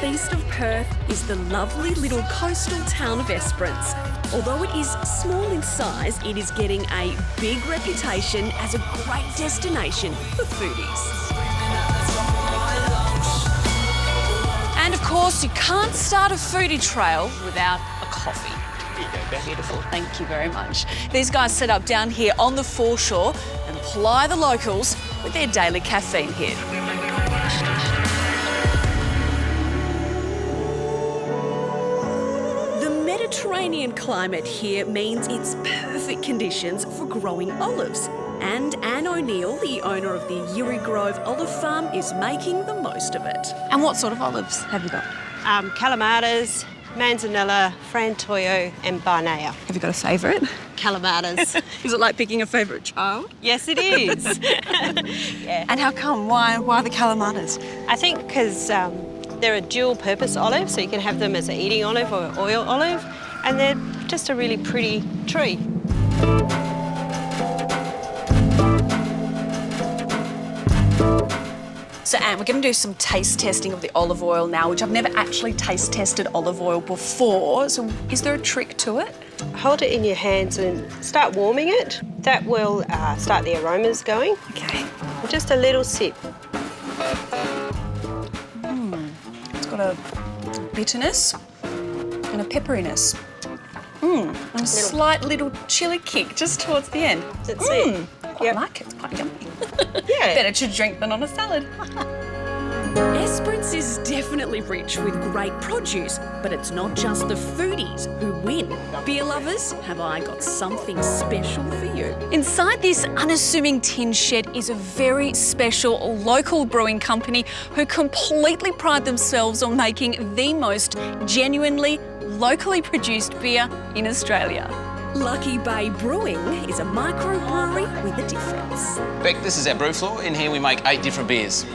southeast of Perth is the lovely little coastal town of Esperance. Although it is small in size, it is getting a big reputation as a great destination for foodies. And of course, you can't start a foodie trail without a coffee. Beautiful, thank you very much. These guys set up down here on the foreshore and ply the locals with their daily caffeine hit. The Mediterranean climate here means it's perfect conditions for growing olives. And Anne O'Neill, the owner of the Yiri Grove Olive Farm, is making the most of it. And what sort of olives have you got? Calamatas, Manzanilla, Frantoio and Barnea. Have you got a favourite? Calamatas. Is it like picking a favourite child? Yes, it is. Yeah. And how come? Why the calamatas? I think because they're a dual-purpose olive, so you can have them as an eating olive or oil olive, and they're just a really pretty tree. So Anne, we're going to do some taste testing of the olive oil now, which I've never actually taste tested olive oil before. So is there a trick to it? Hold it in your hands and start warming it. That will start the aromas going. Okay. Just a little sip. It's got a bitterness and a pepperiness. And a slight little chilli kick just towards the end. That's it. I like it. It's quite yummy. Yeah. Better to drink than on a salad. Esperance is definitely rich with great produce, but it's not just the foodies who win. Beer lovers, have I got something special for you? Inside this unassuming tin shed is a very special local brewing company who completely pride themselves on making the most genuinely locally produced beer in Australia. Lucky Bay Brewing is a microbrewery with a difference. Beck, this is our brew floor. In here we make 8 different beers.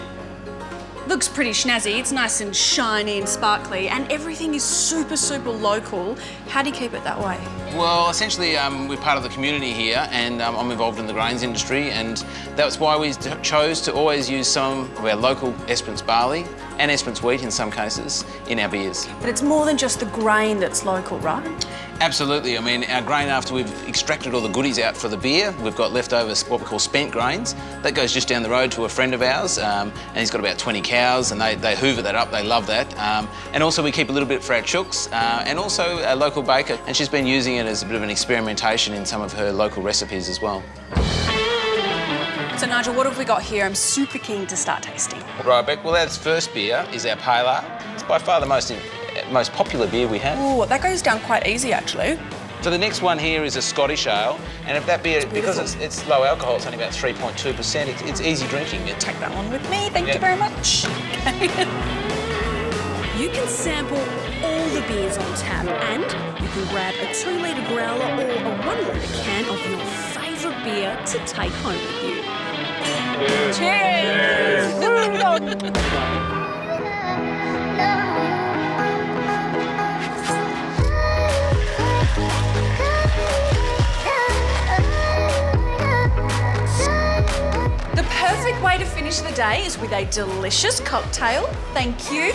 Looks pretty snazzy. It's nice and shiny and sparkly, and everything is super, super local. How do you keep it that way? Well, essentially, we're part of the community here, and I'm involved in the grains industry, and that's why we chose to always use some of our local Esperance barley and Esperance wheat in some cases in our beers. But it's more than just the grain that's local, right? Absolutely. I mean, our grain, after we've extracted all the goodies out for the beer, we've got leftover what we call spent grains. That goes just down the road to a friend of ours, and he's got about 20 cows, and they hoover that up. They love that. And also we keep a little bit for our chooks, and also a local baker, and she's been using it as a bit of an experimentation in some of her local recipes as well. So Nigel, what have we got here? I'm super keen to start tasting. Right, Beck. Well, our first beer is our Pale Ale. It's by far the most popular beer we have. Oh, that goes down quite easy, actually. So the next one here is a Scottish Ale, and if that beer, because it's low alcohol, it's only about 3.2%, it's easy drinking. Take that one with me, thank you very much. You can sample all the beers on tap, and you can grab a 2-litre growler or a 1-litre can of your favourite beer to take home with you. Cheers! The perfect way to finish the day is with a delicious cocktail, thank you,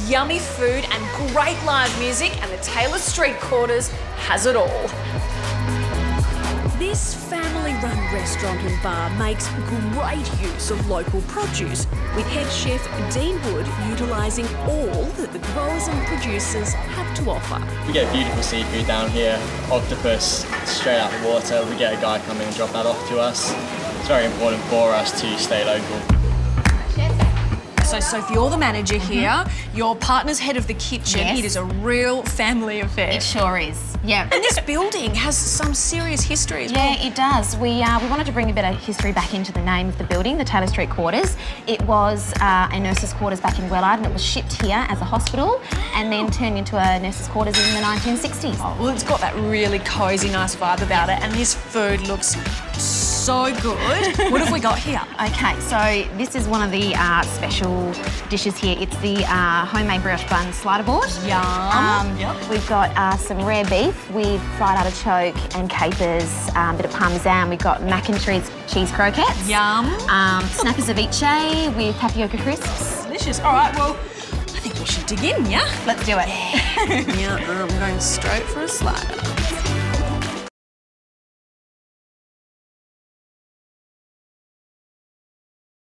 yummy food and great live music, and the Taylor Street Quarters has it all. This family-run restaurant and bar makes great use of local produce, with head chef Dean Wood utilising all that the growers and producers have to offer. We get beautiful seafood down here, octopus straight out the water. We get a guy come in and drop that off to us. It's very important for us to stay local. So Sophie, you're the manager here. Your partner's head of the kitchen. Yes. It is a real family affair. It sure is, yeah. And this building has some serious history as well. Yeah, it does. We wanted to bring a bit of history back into the name of the building, the Taylor Street Quarters. It was a nurses' quarters back in Wellard, and it was shipped here as a hospital and then turned into a nurses' quarters in the 1960s. Oh, well, it's got that really cosy, nice vibe about it, and this food looks so good. What have we got here? Okay, so this is one of the special dishes here. It's the homemade brioche bun slider board. Yum. We've got some rare beef with fried artichoke and capers, a bit of parmesan. We've got mac and cheese croquettes. Yum. Snapper ceviche with tapioca crisps. Delicious. All right, well, I think we should dig in, yeah? Let's do it. Yeah, I'm going straight for a slider.